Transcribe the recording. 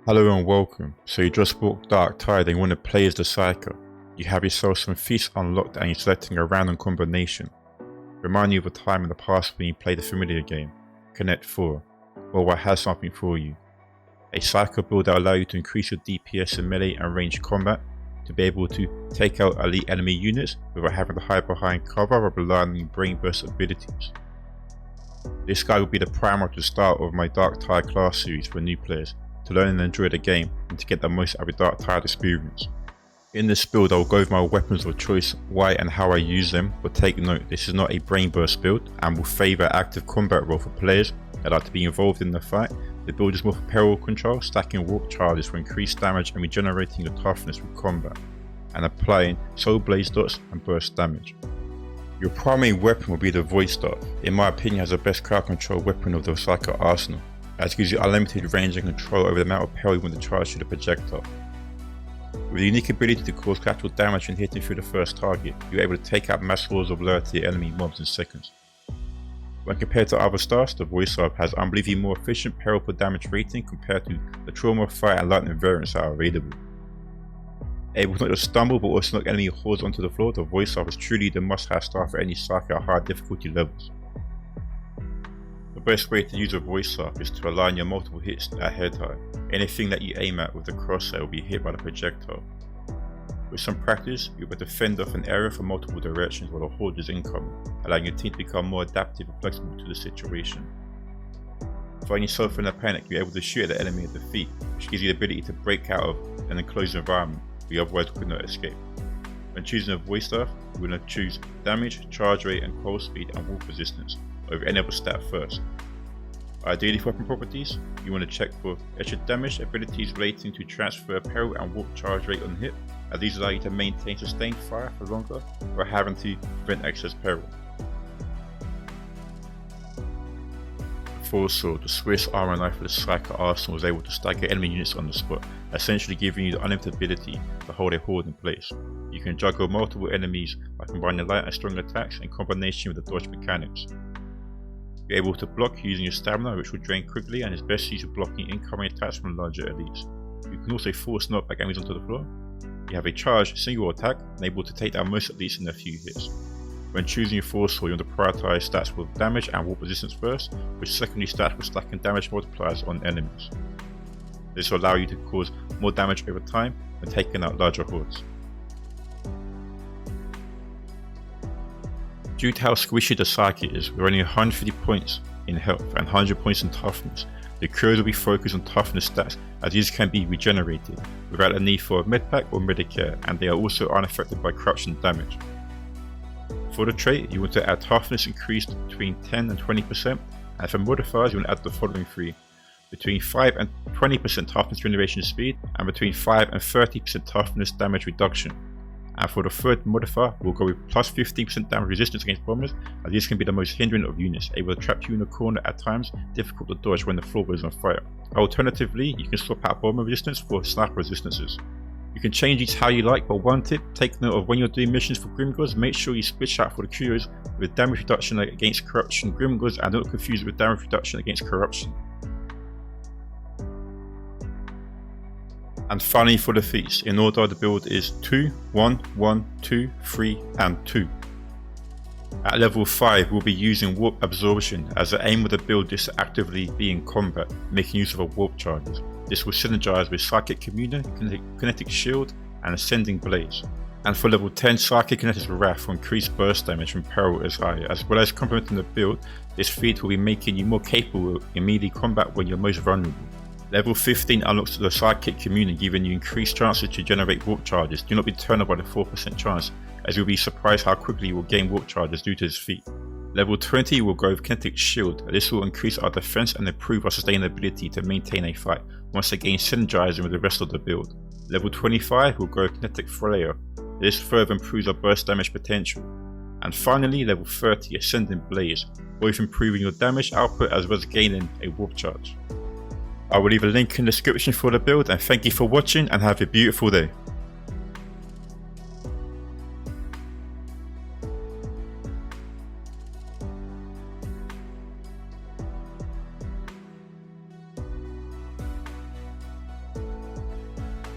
Hello and welcome. So you just bought Darktide and you want to play as the Psyker. You have yourself some Feats unlocked and you're selecting a random combination. Remind you of a time in the past when you played a familiar game, Connect 4. Well, I have something for you. A Psyker build that will allow you to increase your DPS in melee and ranged combat, to be able to take out elite enemy units without having to hide behind cover or rely on your brain burst abilities. This guy will be the primer at the start of my Darktide class series for new players, to learn and enjoy the game and to get the most out of the Darktide experience. In this build I will go over my weapons of choice, why and how I use them, but take note this is not a brain burst build and will favour active combat role for players that like to be involved in the fight. The build is more for peril control, stacking warp charges for increased damage and regenerating your toughness with combat, and applying soul blaze dots and burst damage. Your primary weapon will be the void staff. In my opinion, has the best crowd control weapon of the Psyker arsenal, as it gives you unlimited range and control over the amount of peril you want to charge to the projectile. With the unique ability to cause collateral damage when hitting through the first target, you are able to take out mass hordes of lower tier enemy mobs in seconds. When compared to other stars, the void staff has unbelievably more efficient peril per damage rating compared to the trauma, fire and lightning variants that are available. Able to not just stumble but also knock enemy hordes onto the floor, the void staff is truly the must-have staff for any Psyker at high difficulty levels. The best way to use a void staff is to align your multiple hits at head high. Anything that you aim at with the crosshair will be hit by the projectile. With some practice, you'll be able to fend off an area from multiple directions while the horde is incoming, allowing your team to become more adaptive and flexible to the situation. Finding yourself in a panic, you're able to shoot at the enemy at the feet, which gives you the ability to break out of an enclosed environment where you otherwise could not escape. When choosing a void staff, you're going to choose damage, charge rate and cold speed and warp resistance over any other stat first. Ideally for weapon properties, you want to check for extra damage abilities relating to transfer peril and warp charge rate on hit, as these allow you to maintain sustained fire for longer without having to prevent excess peril. Full sword, the Swiss armor knife of the Psyker arsenal was able to stagger enemy units on the spot, essentially giving you the unlimited ability to hold a horde in place. You can juggle multiple enemies by combining light and strong attacks in combination with the dodge mechanics. You're able to block using your stamina, which will drain quickly and is best used for blocking incoming attacks from larger elites. You can also force knockback enemies onto the floor. You have a charged single attack and able to take down most elites in a few hits. When choosing your force sword, you want to prioritise stats with damage and warp resistance first, with secondary stats for stacking damage multipliers on enemies. This will allow you to cause more damage over time when taking out larger hordes. Due to how squishy the Psyker is, with only 150 points in health and 100 points in toughness, the Curios will be focused on toughness stats, as these can be regenerated without a need for a medpack or medicare, and they are also unaffected by corruption damage. For the trait, you want to add toughness increased between 10 and 20%, and for modifiers you want to add the following three: between 5 and 20% toughness regeneration speed, and between 5 and 30% toughness damage reduction. And for the third modifier, we'll go with plus 15% damage resistance against bombers, as these can be the most hindering of units, able to trap you in a corner at times, difficult to dodge when the floor is on fire. Alternatively, you can swap out bomber resistance for sniper resistances. You can change these how you like, but one tip, take note of when you're doing missions for Grimgods, make sure you switch out for the Curios with damage reduction against corruption Grimgods and don't confuse it with damage reduction against corruption. And finally for the feats, in order the build is 2, 1, 1, 2, 3 and 2. At level 5 we'll be using warp absorption, as the aim of the build is to actively be in combat, making use of a warp charges. This will synergize with Psychic Communion, Kinetic Shield and Ascending Blaze. And for level 10, Psychic Kinetic Wrath will increase burst damage from peril as high, as well as complementing the build. This feat will be making you more capable in melee combat when you're most vulnerable. Level 15 unlocks the Psychic Communion, giving you increased chances to generate warp charges. Do not be turned off by the 4% chance, as you'll be surprised how quickly you will gain warp charges due to this feat. Level 20 will go with Kinetic Shield. This will increase our defense and improve our sustainability to maintain a fight, once again synergizing with the rest of the build. Level 25 will go with Kinetic Flare. This further improves our burst damage potential. And finally, level 30, Ascending Blaze, both improving your damage output as well as gaining a warp charge. I will leave a link in the description for the build, and thank you for watching and have a beautiful day.